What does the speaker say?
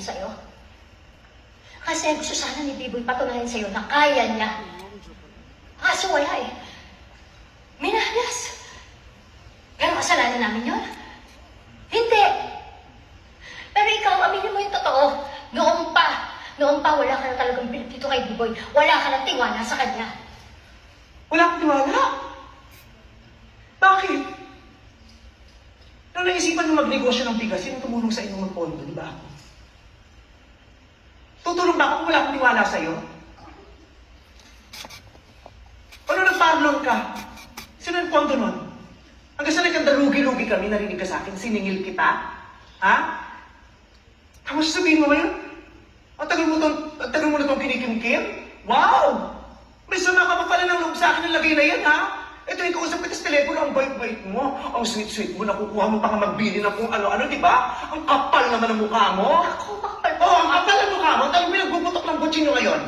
sa'yo. Kasi gusto sana ni Biboy patunayan sa'yo na kaya niya. Kaso wala eh. Minahlas. Pero kasalanan namin yun. Hindi. Pero ikaw, aminin mo yung totoo. Noong pa, wala ka na talagang bilib dito kay Biboy. Wala ka ng tiwala sa kanya. Wala akong tiwala. Bakit? Nung naisipan mo magnegosyo ng bigas, sino tumulong sa inyong magpondo, di ba ako? Tutulong ba ako kung wala akong tiwala sa'yo? Ano nagpa-vlog ka? Sino ang pondo nun? Hanggang sa nagkanda-lugi-lugi kami, narinig ka sa akin, siningil kita? Ha? Tapos sabihin mo ngayon, ang tagal mo na itong kinikimkim? Wow! May sama ka pa pala ng loob sa akin ng lagay na yan, ha? Ito, yung kausap kita sa telepono, ang bait-bait mo. Ang sweet-sweet mo, nakukuha mo pa nga magbili ng kung ano-ano, di ba? Ang kapal naman ang mukha mo. Ako, makapal Oo, ang kapal ang mukha mo. Talagang pinagbubutok ng butsin nyo ngayon.